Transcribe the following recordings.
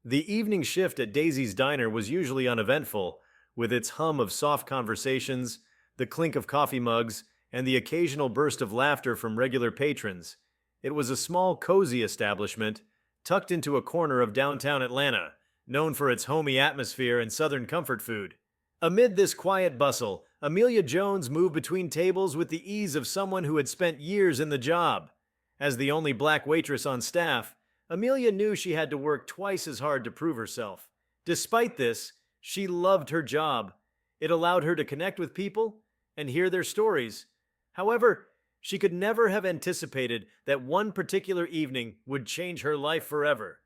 The evening shift at Daisy's Diner was usually uneventful, with its hum of soft conversations, the clink of coffee mugs, and the occasional burst of laughter from regular patrons. It was a small, cozy establishment, tucked into a corner of downtown Atlanta, known for its homey atmosphere and southern comfort food. Amid this quiet bustle, Amelia Jones moved between tables with the ease of someone who had spent years in the job. As the only black waitress on staff, Amelia knew she had to work twice as hard to prove herself. Despite this, she loved her job. It allowed her to connect with people and hear their stories. However, she could never have anticipated that one particular evening would change her life forever.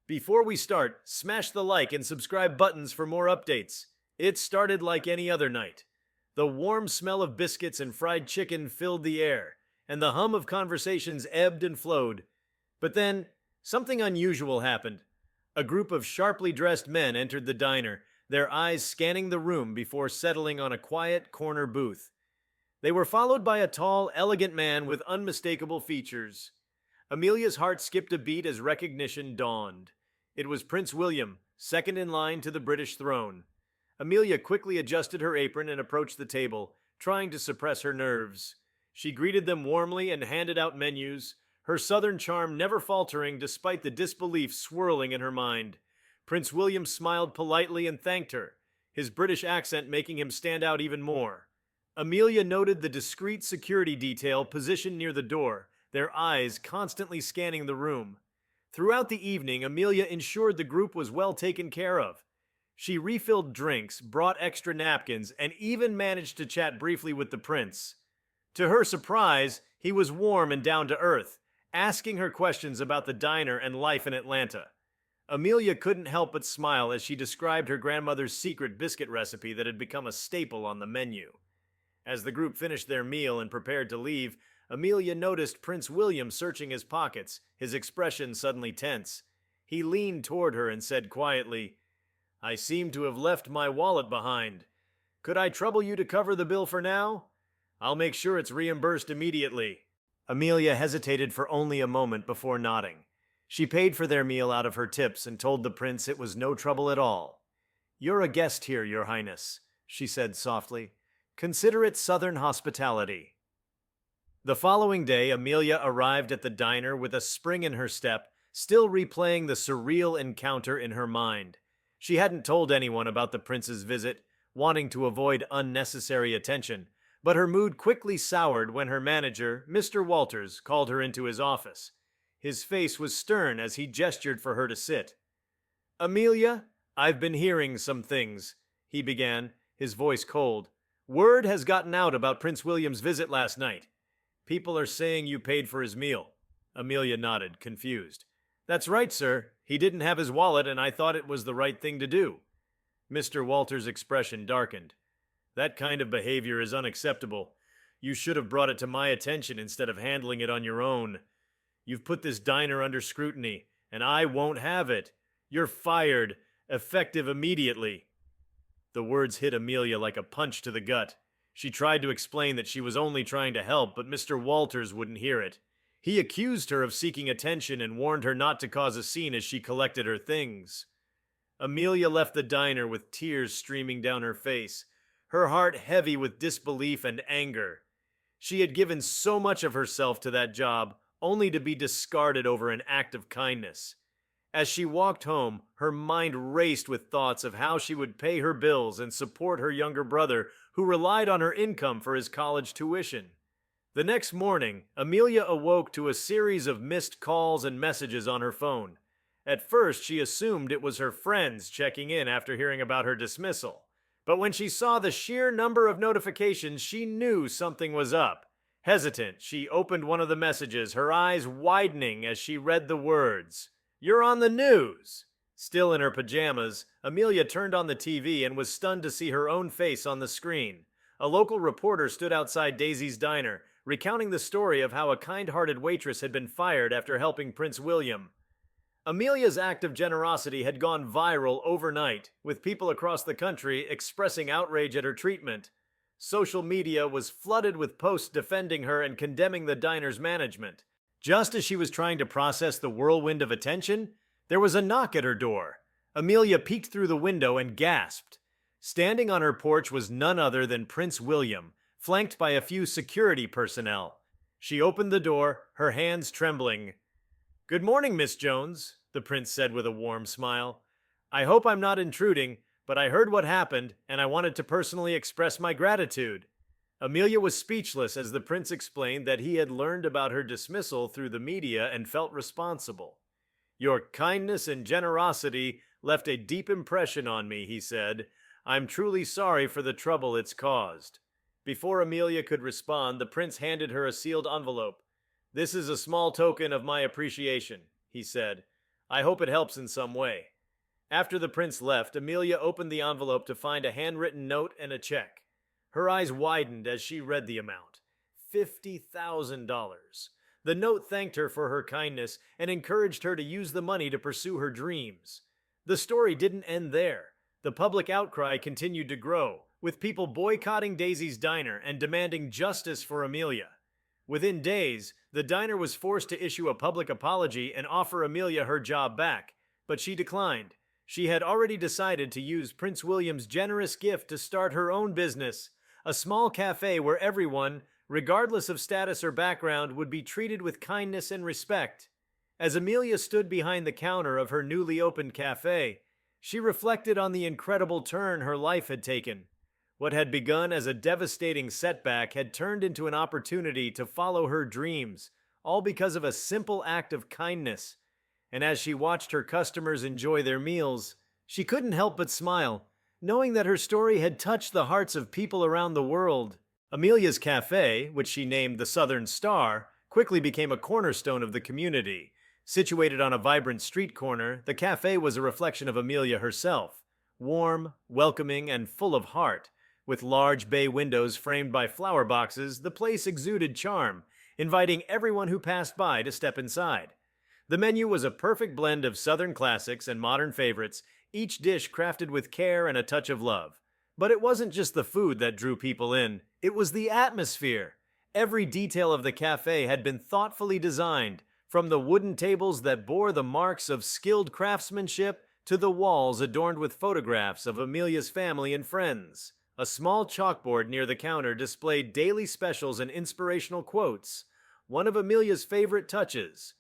Before we start, smash the like and subscribe buttons for more updates. It started like any other night. The warm smell of biscuits and fried chicken filled the air, and the hum of conversations ebbed and flowed. But then, something unusual happened. A group of sharply dressed men entered the diner, their eyes scanning the room before settling on a quiet corner booth. They were followed by a tall, elegant man with unmistakable features. Amelia's heart skipped a beat as recognition dawned. It was Prince William, second in line to the British throne. Amelia quickly adjusted her apron and approached the table, trying to suppress her nerves. She greeted them warmly and handed out menus, her southern charm never faltering despite the disbelief swirling in her mind. Prince William smiled politely and thanked her, his British accent making him stand out even more. Amelia noted the discreet security detail positioned near the door, their eyes constantly scanning the room. Throughout the evening, Amelia ensured the group was well taken care of. She refilled drinks, brought extra napkins, and even managed to chat briefly with the prince. To her surprise, he was warm and down to earth, asking her questions about the diner and life in Atlanta. Amelia couldn't help but smile as she described her grandmother's secret biscuit recipe that had become a staple on the menu. As the group finished their meal and prepared to leave, Amelia noticed Prince William searching his pockets, his expression suddenly tense. He leaned toward her and said quietly, "I seem to have left my wallet behind. Could I trouble you to cover the bill for now? I'll make sure it's reimbursed immediately." Amelia hesitated for only a moment before nodding. She paid for their meal out of her tips and told the prince it was no trouble at all. "You're a guest here, Your Highness," she said softly. "Consider it Southern hospitality." The following day, Amelia arrived at the diner with a spring in her step, still replaying the surreal encounter in her mind. She hadn't told anyone about the prince's visit, wanting to avoid unnecessary attention, but her mood quickly soured when her manager, Mr. Walters, called her into his office. His face was stern as he gestured for her to sit. "Amelia, I've been hearing some things," he began, his voice cold. "Word has gotten out about Prince William's visit last night. People are saying you paid for his meal." Amelia nodded, confused. "That's right, sir. He didn't have his wallet, and I thought it was the right thing to do." Mr. Walters' expression darkened. "That kind of behavior is unacceptable. You should have brought it to my attention instead of handling it on your own. You've put this diner under scrutiny, and I won't have it. You're fired, effective immediately." The words hit Amelia like a punch to the gut. She tried to explain that she was only trying to help, but Mr. Walters wouldn't hear it. He accused her of seeking attention and warned her not to cause a scene as she collected her things. Amelia left the diner with tears streaming down her face, her heart heavy with disbelief and anger. She had given so much of herself to that job, only to be discarded over an act of kindness. As she walked home, her mind raced with thoughts of how she would pay her bills and support her younger brother, who relied on her income for his college tuition. The next morning, Amelia awoke to a series of missed calls and messages on her phone. At first, she assumed it was her friends checking in after hearing about her dismissal. But when she saw the sheer number of notifications, she knew something was up. Hesitant, she opened one of the messages, her eyes widening as she read the words, "You're on the news." Still in her pajamas, Amelia turned on the TV and was stunned to see her own face on the screen. A local reporter stood outside Daisy's Diner, recounting the story of how a kind-hearted waitress had been fired after helping Prince William. Amelia's act of generosity had gone viral overnight, with people across the country expressing outrage at her treatment. Social media was flooded with posts defending her and condemning the diner's management. Just as she was trying to process the whirlwind of attention, there was a knock at her door. Amelia peeked through the window and gasped. Standing on her porch was none other than Prince William, flanked by a few security personnel. She opened the door, her hands trembling. "Good morning, Miss Jones," the prince said with a warm smile. "I hope I'm not intruding, but I heard what happened, and I wanted to personally express my gratitude." Amelia was speechless as the prince explained that he had learned about her dismissal through the media and felt responsible. "Your kindness and generosity left a deep impression on me," he said. "I'm truly sorry for the trouble it's caused." Before Amelia could respond, the prince handed her a sealed envelope. "This is a small token of my appreciation," he said. "I hope it helps in some way." After the prince left, Amelia opened the envelope to find a handwritten note and a check. Her eyes widened as she read the amount. $50,000. The note thanked her for her kindness and encouraged her to use the money to pursue her dreams. The story didn't end there. The public outcry continued to grow, with people boycotting Daisy's diner and demanding justice for Amelia. Within days, the diner was forced to issue a public apology and offer Amelia her job back, but she declined. She had already decided to use Prince William's generous gift to start her own business, a small cafe where everyone, regardless of status or background, would be treated with kindness and respect. As Amelia stood behind the counter of her newly opened cafe, she reflected on the incredible turn her life had taken. What had begun as a devastating setback had turned into an opportunity to follow her dreams, all because of a simple act of kindness. And as she watched her customers enjoy their meals, she couldn't help but smile, knowing that her story had touched the hearts of people around the world. Amelia's cafe, which she named the Southern Star, quickly became a cornerstone of the community. Situated on a vibrant street corner, the cafe was a reflection of Amelia herself, warm, welcoming, and full of heart. With large bay windows framed by flower boxes, the place exuded charm, inviting everyone who passed by to step inside. The menu was a perfect blend of Southern classics and modern favorites, each dish crafted with care and a touch of love. But it wasn't just the food that drew people in, it was the atmosphere. Every detail of the cafe had been thoughtfully designed, from the wooden tables that bore the marks of skilled craftsmanship to the walls adorned with photographs of Amelia's family and friends. A small chalkboard near the counter displayed daily specials and inspirational quotes. One of Amelia's favorite touches,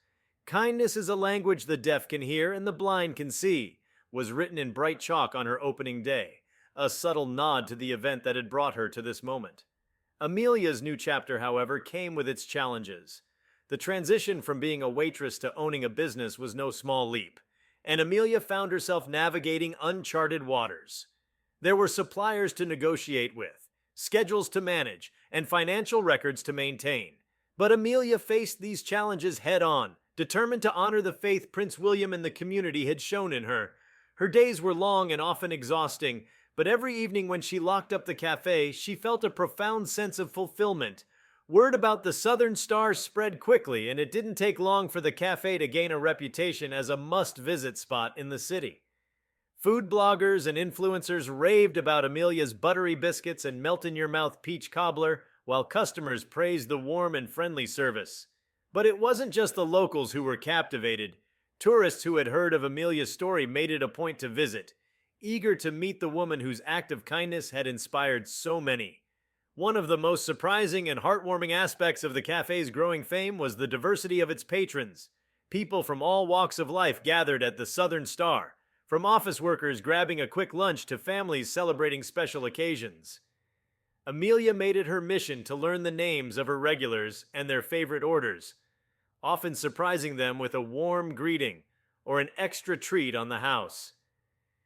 "Kindness is a language the deaf can hear and the blind can see," was written in bright chalk on her opening day, a subtle nod to the event that had brought her to this moment. Amelia's new chapter, however, came with its challenges. The transition from being a waitress to owning a business was no small leap, and Amelia found herself navigating uncharted waters. There were suppliers to negotiate with, schedules to manage, and financial records to maintain. But Amelia faced these challenges head-on, determined to honor the faith Prince William and the community had shown in her. Her days were long and often exhausting, but every evening when she locked up the cafe, she felt a profound sense of fulfillment. Word about the Southern Star spread quickly, and it didn't take long for the cafe to gain a reputation as a must-visit spot in the city. Food bloggers and influencers raved about Amelia's buttery biscuits and melt-in-your-mouth peach cobbler, while customers praised the warm and friendly service. But it wasn't just the locals who were captivated. Tourists who had heard of Amelia's story made it a point to visit, eager to meet the woman whose act of kindness had inspired so many. One of the most surprising and heartwarming aspects of the cafe's growing fame was the diversity of its patrons. People from all walks of life gathered at the Southern Star, from office workers grabbing a quick lunch to families celebrating special occasions. Amelia made it her mission to learn the names of her regulars and their favorite orders, often surprising them with a warm greeting or an extra treat on the house.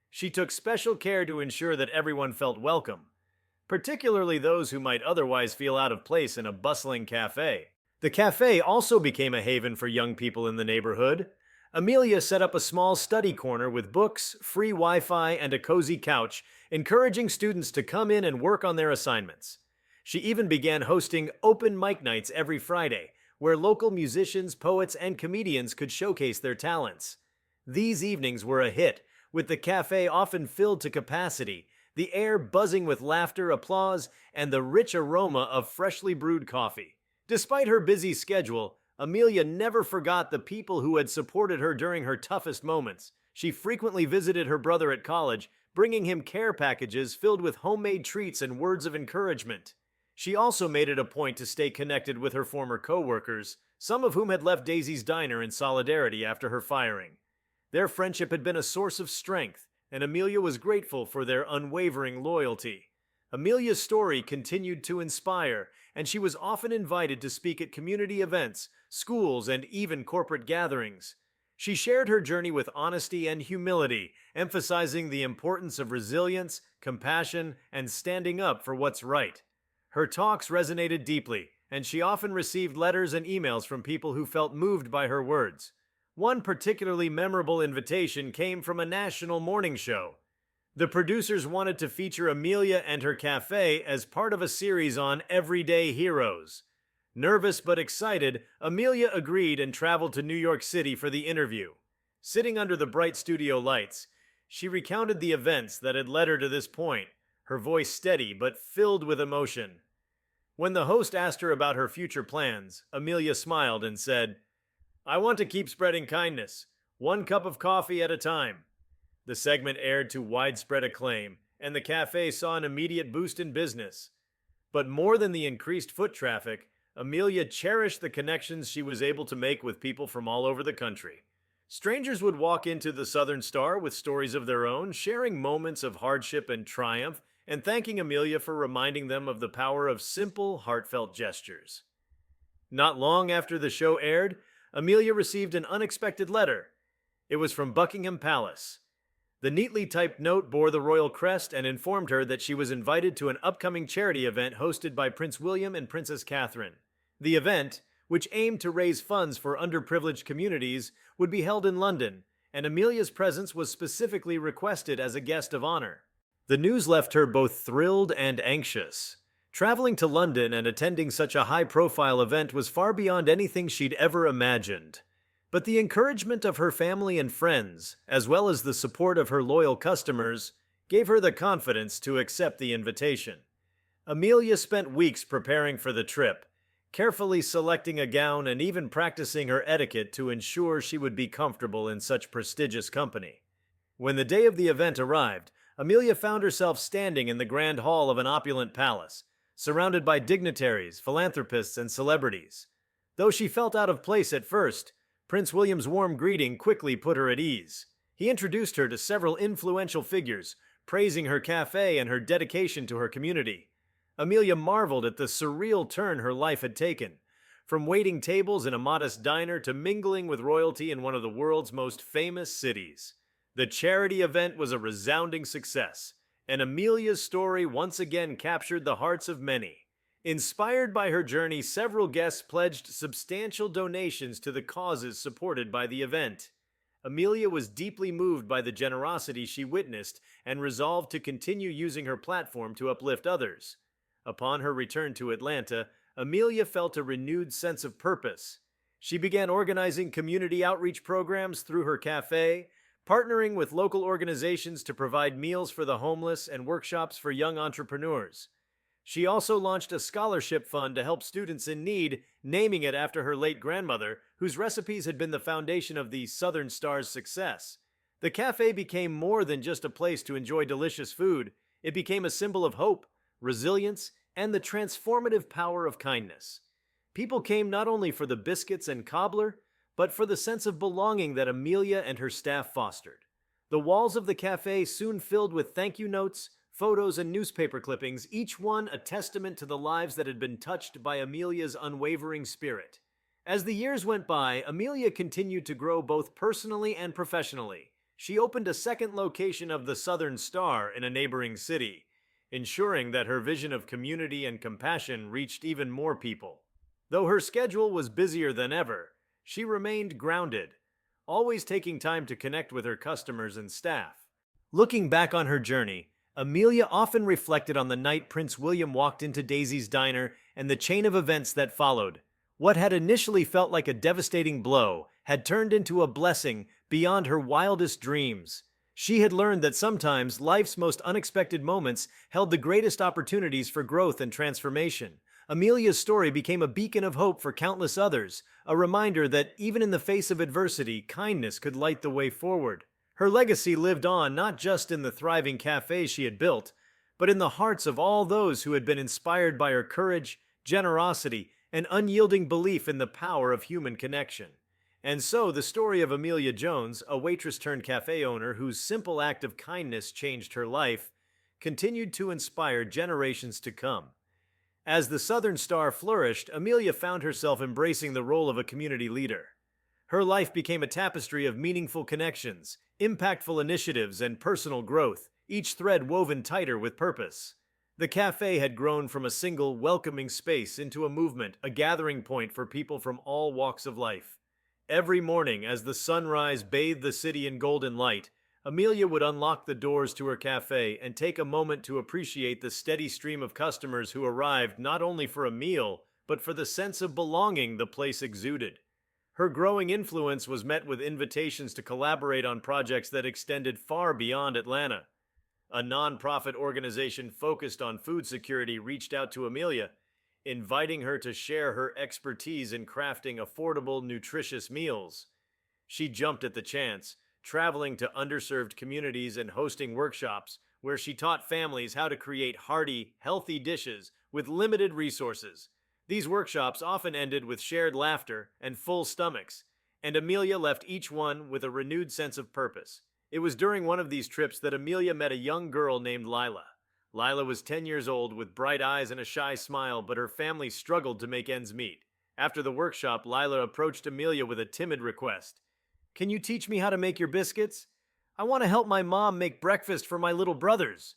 She took special care to ensure that everyone felt welcome, particularly those who might otherwise feel out of place in a bustling cafe. The cafe also became a haven for young people in the neighborhood. Amelia set up a small study corner with books, free Wi-Fi, and a cozy couch, encouraging students to come in and work on their assignments. She even began hosting open mic nights every Friday, where local musicians, poets, and comedians could showcase their talents. These evenings were a hit, with the cafe often filled to capacity, the air buzzing with laughter, applause, and the rich aroma of freshly brewed coffee. Despite her busy schedule, Amelia never forgot the people who had supported her during her toughest moments. She frequently visited her brother at college, bringing him care packages filled with homemade treats and words of encouragement. She also made it a point to stay connected with her former coworkers, some of whom had left Daisy's Diner in solidarity after her firing. Their friendship had been a source of strength, and Amelia was grateful for their unwavering loyalty. Amelia's story continued to inspire, and she was often invited to speak at community events, schools, and even corporate gatherings. She shared her journey with honesty and humility, emphasizing the importance of resilience, compassion, and standing up for what's right. Her talks resonated deeply, and she often received letters and emails from people who felt moved by her words. One particularly memorable invitation came from a national morning show. The producers wanted to feature Amelia and her cafe as part of a series on everyday heroes. Nervous but excited, Amelia agreed and traveled to New York City for the interview. Sitting under the bright studio lights, she recounted the events that had led her to this point, her voice steady but filled with emotion. When the host asked her about her future plans, Amelia smiled and said, "I want to keep spreading kindness, one cup of coffee at a time." The segment aired to widespread acclaim, and the cafe saw an immediate boost in business. But more than the increased foot traffic, Amelia cherished the connections she was able to make with people from all over the country. Strangers would walk into the Southern Star with stories of their own, sharing moments of hardship and triumph, and thanking Amelia for reminding them of the power of simple, heartfelt gestures. Not long after the show aired, Amelia received an unexpected letter. It was from Buckingham Palace. The neatly typed note bore the royal crest and informed her that she was invited to an upcoming charity event hosted by Prince William and Princess Catherine. The event, which aimed to raise funds for underprivileged communities, would be held in London, and Amelia's presence was specifically requested as a guest of honor. The news left her both thrilled and anxious. Traveling to London and attending such a high-profile event was far beyond anything she'd ever imagined. But the encouragement of her family and friends, as well as the support of her loyal customers, gave her the confidence to accept the invitation. Amelia spent weeks preparing for the trip, carefully selecting a gown and even practicing her etiquette to ensure she would be comfortable in such prestigious company. When the day of the event arrived, Amelia found herself standing in the grand hall of an opulent palace, surrounded by dignitaries, philanthropists, and celebrities. Though she felt out of place at first, Prince William's warm greeting quickly put her at ease. He introduced her to several influential figures, praising her cafe and her dedication to her community. Amelia marveled at the surreal turn her life had taken, from waiting tables in a modest diner to mingling with royalty in one of the world's most famous cities. The charity event was a resounding success, and Amelia's story once again captured the hearts of many. Inspired by her journey, several guests pledged substantial donations to the causes supported by the event. Amelia was deeply moved by the generosity she witnessed and resolved to continue using her platform to uplift others. Upon her return to Atlanta, Amelia felt a renewed sense of purpose. She began organizing community outreach programs through her cafe, partnering with local organizations to provide meals for the homeless and workshops for young entrepreneurs. She also launched a scholarship fund to help students in need, naming it after her late grandmother, whose recipes had been the foundation of the Southern Star's success. The cafe became more than just a place to enjoy delicious food. It became a symbol of hope, resilience, and the transformative power of kindness. People came not only for the biscuits and cobbler, but for the sense of belonging that Amelia and her staff fostered. The walls of the cafe soon filled with thank you notes, photos, and newspaper clippings, each one a testament to the lives that had been touched by Amelia's unwavering spirit. As the years went by, Amelia continued to grow both personally and professionally. She opened a second location of the Southern Star in a neighboring city, ensuring that her vision of community and compassion reached even more people. Though her schedule was busier than ever, she remained grounded, always taking time to connect with her customers and staff. Looking back on her journey, Amelia often reflected on the night Prince William walked into Daisy's Diner and the chain of events that followed. What had initially felt like a devastating blow had turned into a blessing beyond her wildest dreams. She had learned that sometimes life's most unexpected moments held the greatest opportunities for growth and transformation. Amelia's story became a beacon of hope for countless others, a reminder that even in the face of adversity, kindness could light the way forward. Her legacy lived on not just in the thriving cafes she had built, but in the hearts of all those who had been inspired by her courage, generosity, and unyielding belief in the power of human connection. And so, the story of Amelia Jones, a waitress turned cafe owner whose simple act of kindness changed her life, continued to inspire generations to come. As the Southern Star flourished, Amelia found herself embracing the role of a community leader. Her life became a tapestry of meaningful connections, impactful initiatives, and personal growth, each thread woven tighter with purpose. The cafe had grown from a single, welcoming space into a movement, a gathering point for people from all walks of life. Every morning, as the sunrise bathed the city in golden light, Amelia would unlock the doors to her cafe and take a moment to appreciate the steady stream of customers who arrived not only for a meal, but for the sense of belonging the place exuded. Her growing influence was met with invitations to collaborate on projects that extended far beyond Atlanta. A nonprofit organization focused on food security reached out to Amelia, inviting her to share her expertise in crafting affordable, nutritious meals. She jumped at the chance, traveling to underserved communities and hosting workshops where she taught families how to create hearty, healthy dishes with limited resources. These workshops often ended with shared laughter and full stomachs, and Amelia left each one with a renewed sense of purpose. It was during one of these trips that Amelia met a young girl named Lila. Lila was 10 years old with bright eyes and a shy smile, but her family struggled to make ends meet. After the workshop, Lila approached Amelia with a timid request. "Can you teach me how to make your biscuits? I want to help my mom make breakfast for my little brothers."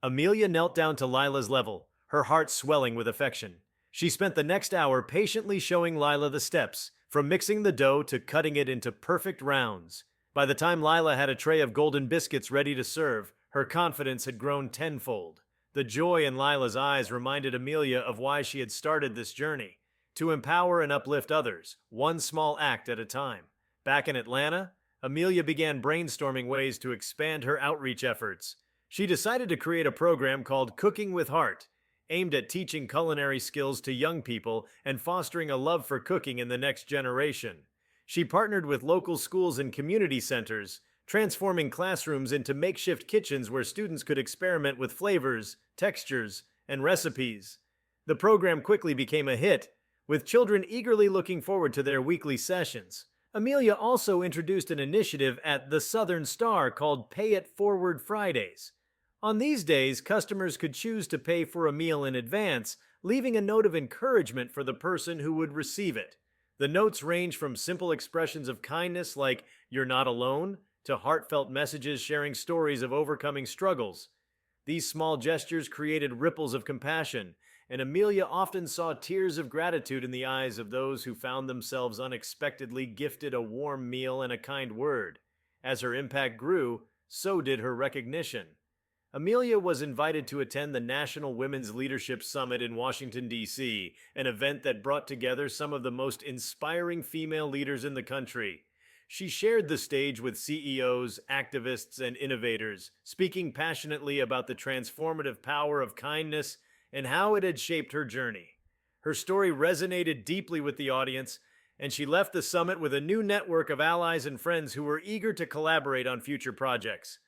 Amelia knelt down to Lila's level, her heart swelling with affection. She spent the next hour patiently showing Lila the steps, from mixing the dough to cutting it into perfect rounds. By the time Lila had a tray of golden biscuits ready to serve, her confidence had grown tenfold. The joy in Lila's eyes reminded Amelia of why she had started this journey: to empower and uplift others, one small act at a time. Back in Atlanta, Amelia began brainstorming ways to expand her outreach efforts. She decided to create a program called Cooking with Heart, aimed at teaching culinary skills to young people and fostering a love for cooking in the next generation. She partnered with local schools and community centers, transforming classrooms into makeshift kitchens where students could experiment with flavors, textures, and recipes. The program quickly became a hit, with children eagerly looking forward to their weekly sessions. Amelia also introduced an initiative at the Southern Star called Pay It Forward Fridays. On these days, customers could choose to pay for a meal in advance, leaving a note of encouragement for the person who would receive it. The notes range from simple expressions of kindness like "you're not alone" to heartfelt messages sharing stories of overcoming struggles. These small gestures created ripples of compassion, and Amelia often saw tears of gratitude in the eyes of those who found themselves unexpectedly gifted a warm meal and a kind word. As her impact grew, so did her recognition. Amelia was invited to attend the National Women's Leadership Summit in Washington, D.C., an event that brought together some of the most inspiring female leaders in the country. She shared the stage with CEOs, activists, and innovators, speaking passionately about the transformative power of kindness and how it had shaped her journey. Her story resonated deeply with the audience, and she left the summit with a new network of allies and friends who were eager to collaborate on future projects.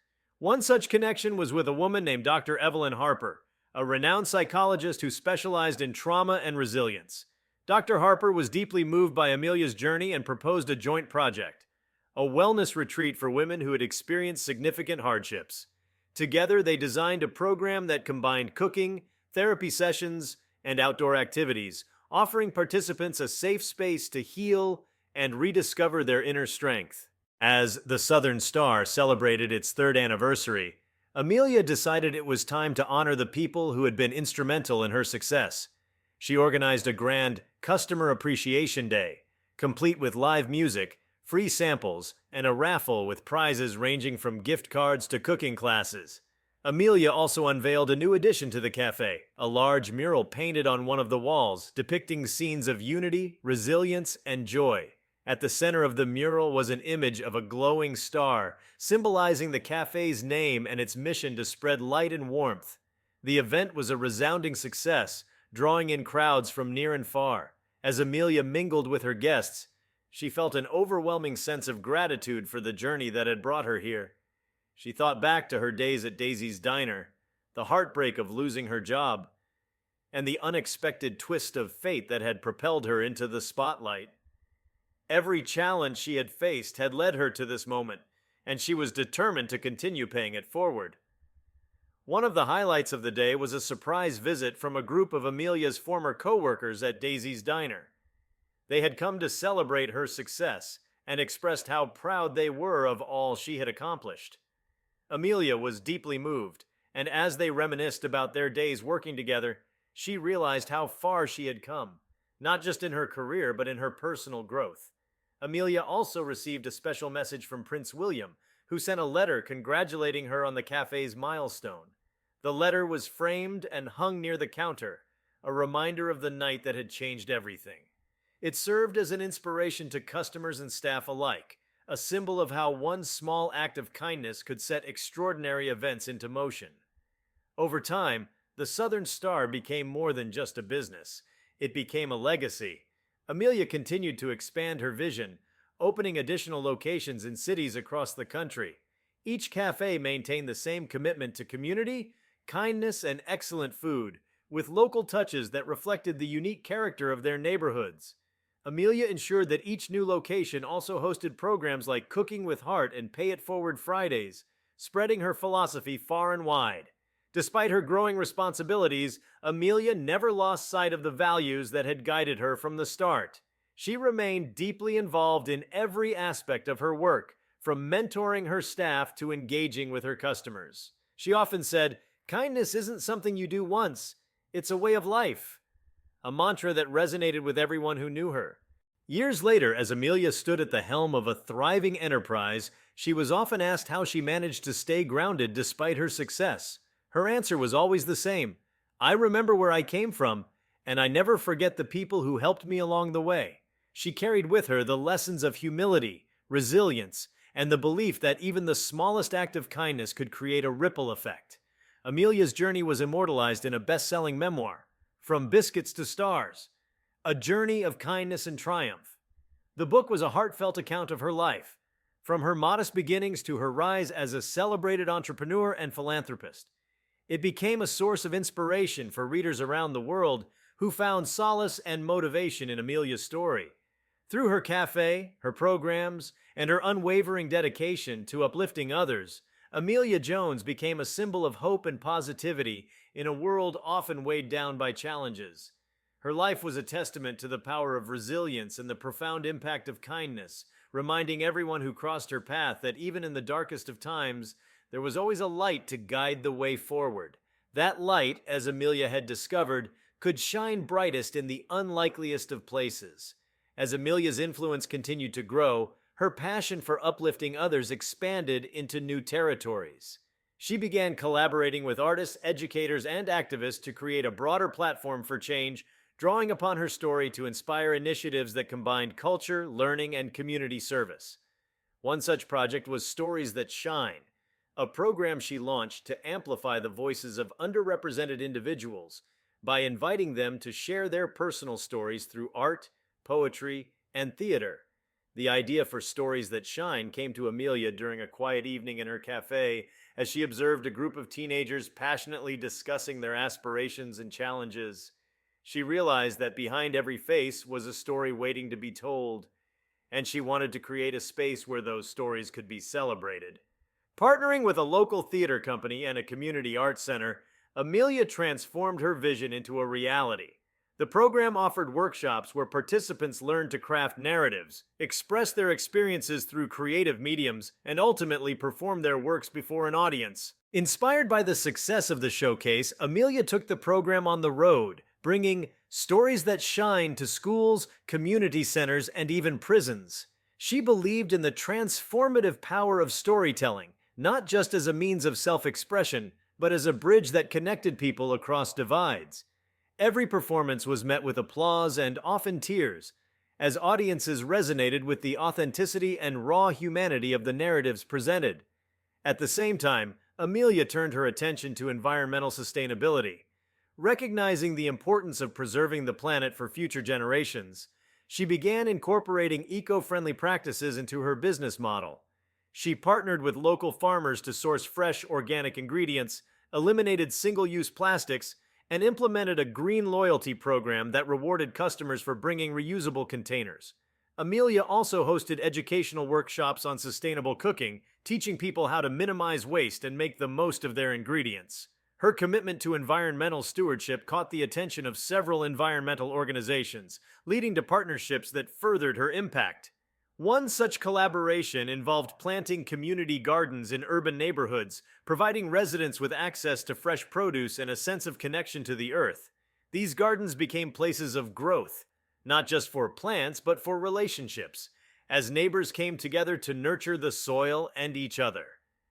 One such connection was with a woman named Dr. Evelyn Harper, a renowned psychologist who specialized in trauma and resilience. Dr. Harper was deeply moved by Amelia's journey and proposed a joint project: a wellness retreat for women who had experienced significant hardships. Together, they designed a program that combined cooking, therapy sessions, and outdoor activities, offering participants a safe space to heal and rediscover their inner strength. As the Southern Star celebrated its third anniversary, Amelia decided it was time to honor the people who had been instrumental in her success. She organized a grand Customer Appreciation Day, complete with live music, free samples, and a raffle with prizes ranging from gift cards to cooking classes. Amelia also unveiled a new addition to the cafe, a large mural painted on one of the walls, depicting scenes of unity, resilience, and joy. At the center of the mural was an image of a glowing star, symbolizing the cafe's name and its mission to spread light and warmth. The event was a resounding success, drawing in crowds from near and far. As Amelia mingled with her guests, she felt an overwhelming sense of gratitude for the journey that had brought her here. She thought back to her days at Daisy's Diner, the heartbreak of losing her job, and the unexpected twist of fate that had propelled her into the spotlight. Every challenge she had faced had led her to this moment, and she was determined to continue paying it forward. One of the highlights of the day was a surprise visit from a group of Amelia's former co-workers at Daisy's Diner. They had come to celebrate her success and expressed how proud they were of all she had accomplished. Amelia was deeply moved, and as they reminisced about their days working together, she realized how far she had come, not just in her career but in her personal growth. Amelia also received a special message from Prince William, who sent a letter congratulating her on the cafe's milestone. The letter was framed and hung near the counter, a reminder of the night that had changed everything. It served as an inspiration to customers and staff alike, a symbol of how one small act of kindness could set extraordinary events into motion. Over time, the Southern Star became more than just a business. It became a legacy. Amelia continued to expand her vision, opening additional locations in cities across the country. Each cafe maintained the same commitment to community, kindness, and excellent food, with local touches that reflected the unique character of their neighborhoods. Amelia ensured that each new location also hosted programs like Cooking with Heart and Pay It Forward Fridays, spreading her philosophy far and wide. Despite her growing responsibilities, Amelia never lost sight of the values that had guided her from the start. She remained deeply involved in every aspect of her work, from mentoring her staff to engaging with her customers. She often said, "Kindness isn't something you do once, it's a way of life," a mantra that resonated with everyone who knew her. Years later, as Amelia stood at the helm of a thriving enterprise, she was often asked how she managed to stay grounded despite her success. Her answer was always the same: "I remember where I came from, and I never forget the people who helped me along the way." She carried with her the lessons of humility, resilience, and the belief that even the smallest act of kindness could create a ripple effect. Amelia's journey was immortalized in a best-selling memoir, From Biscuits to Stars, A Journey of Kindness and Triumph. The book was a heartfelt account of her life, from her modest beginnings to her rise as a celebrated entrepreneur and philanthropist. It became a source of inspiration for readers around the world who found solace and motivation in Amelia's story. Through her cafe, her programs, and her unwavering dedication to uplifting others, Amelia Jones became a symbol of hope and positivity in a world often weighed down by challenges. Her life was a testament to the power of resilience and the profound impact of kindness, reminding everyone who crossed her path that even in the darkest of times, there was always a light to guide the way forward. That light, as Amelia had discovered, could shine brightest in the unlikeliest of places. As Amelia's influence continued to grow, her passion for uplifting others expanded into new territories. She began collaborating with artists, educators, and activists to create a broader platform for change, drawing upon her story to inspire initiatives that combined culture, learning, and community service. One such project was Stories That Shine, a program she launched to amplify the voices of underrepresented individuals by inviting them to share their personal stories through art, poetry, and theater. The idea for Stories That Shine came to Amelia during a quiet evening in her cafe as she observed a group of teenagers passionately discussing their aspirations and challenges. She realized that behind every face was a story waiting to be told, and she wanted to create a space where those stories could be celebrated. Partnering with a local theater company and a community arts center, Amelia transformed her vision into a reality. The program offered workshops where participants learned to craft narratives, express their experiences through creative mediums, and ultimately perform their works before an audience. Inspired by the success of the showcase, Amelia took the program on the road, bringing Stories That Shine to schools, community centers, and even prisons. She believed in the transformative power of storytelling, not just as a means of self-expression, but as a bridge that connected people across divides. Every performance was met with applause and often tears, as audiences resonated with the authenticity and raw humanity of the narratives presented. At the same time, Amelia turned her attention to environmental sustainability. Recognizing the importance of preserving the planet for future generations, she began incorporating eco-friendly practices into her business model. She partnered with local farmers to source fresh organic ingredients, eliminated single-use plastics, and implemented a green loyalty program that rewarded customers for bringing reusable containers. Amelia also hosted educational workshops on sustainable cooking, teaching people how to minimize waste and make the most of their ingredients. Her commitment to environmental stewardship caught the attention of several environmental organizations, leading to partnerships that furthered her impact. One such collaboration involved planting community gardens in urban neighborhoods, providing residents with access to fresh produce and a sense of connection to the earth. These gardens became places of growth, not just for plants, but for relationships, as neighbors came together to nurture the soil and each other.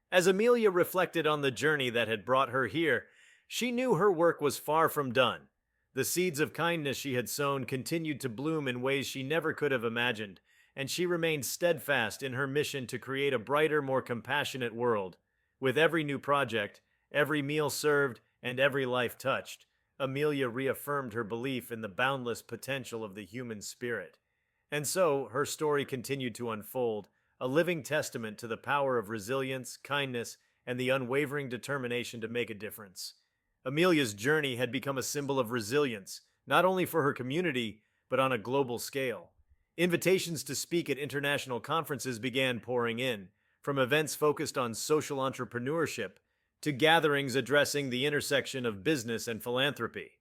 As Amelia reflected on the journey that had brought her here, she knew her work was far from done. The seeds of kindness she had sown continued to bloom in ways she never could have imagined, and she remained steadfast in her mission to create a brighter, more compassionate world. With every new project, every meal served, and every life touched, Amelia reaffirmed her belief in the boundless potential of the human spirit. And so, her story continued to unfold, a living testament to the power of resilience, kindness, and the unwavering determination to make a difference. Amelia's journey had become a symbol of resilience, not only for her community, but on a global scale. Invitations to speak at international conferences began pouring in, from events focused on social entrepreneurship to gatherings addressing the intersection of business and philanthropy.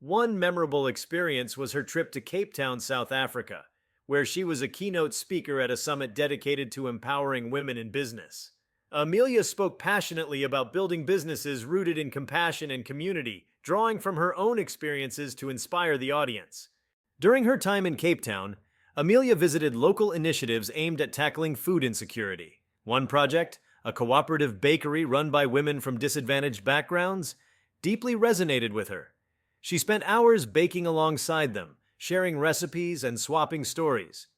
One memorable experience was her trip to Cape Town, South Africa, where she was a keynote speaker at a summit dedicated to empowering women in business. Amelia spoke passionately about building businesses rooted in compassion and community, drawing from her own experiences to inspire the audience. During her time in Cape Town, Amelia visited local initiatives aimed at tackling food insecurity. One project, a cooperative bakery run by women from disadvantaged backgrounds, deeply resonated with her. She spent hours baking alongside them, sharing recipes and swapping stories.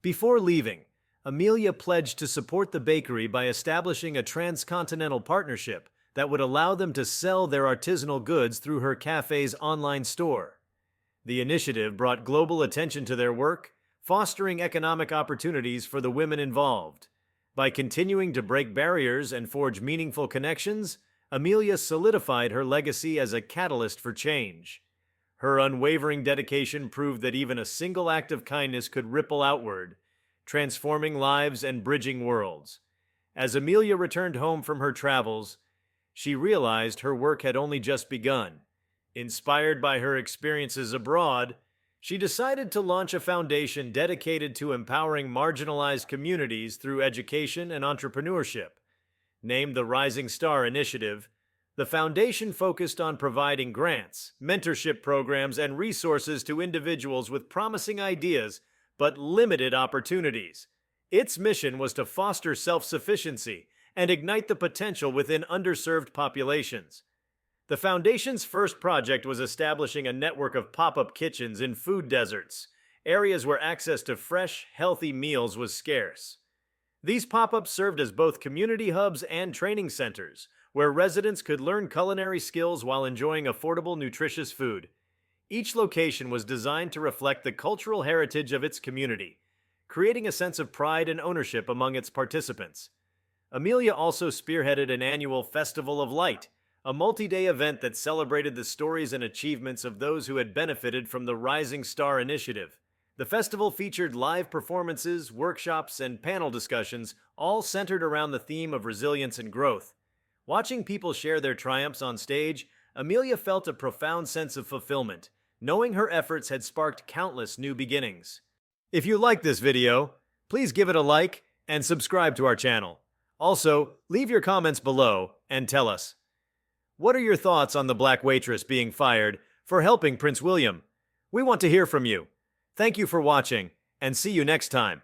Before leaving, Amelia pledged to support the bakery by establishing a transcontinental partnership that would allow them to sell their artisanal goods through her cafe's online store. The initiative brought global attention to their work, fostering economic opportunities for the women involved. By continuing to break barriers and forge meaningful connections, Amelia solidified her legacy as a catalyst for change. Her unwavering dedication proved that even a single act of kindness could ripple outward, transforming lives and bridging worlds. As Amelia returned home from her travels, she realized her work had only just begun. Inspired by her experiences abroad, she decided to launch a foundation dedicated to empowering marginalized communities through education and entrepreneurship. Named the Rising Star Initiative, the foundation focused on providing grants, mentorship programs, and resources to individuals with promising ideas but limited opportunities. Its mission was to foster self-sufficiency and ignite the potential within underserved populations. The Foundation's first project was establishing a network of pop-up kitchens in food deserts, areas where access to fresh, healthy meals was scarce. These pop-ups served as both community hubs and training centers, where residents could learn culinary skills while enjoying affordable, nutritious food. Each location was designed to reflect the cultural heritage of its community, creating a sense of pride and ownership among its participants. Amelia also spearheaded an annual Festival of Light, a multi-day event that celebrated the stories and achievements of those who had benefited from the Rising Star Initiative. The festival featured live performances, workshops, and panel discussions, all centered around the theme of resilience and growth. Watching people share their triumphs on stage, Amelia felt a profound sense of fulfillment, knowing her efforts had sparked countless new beginnings. If you liked this video, please give it a like and subscribe to our channel. Also, leave your comments below and tell us, what are your thoughts on the Black waitress being fired for helping Prince William? We want to hear from you. Thank you for watching, and see you next time.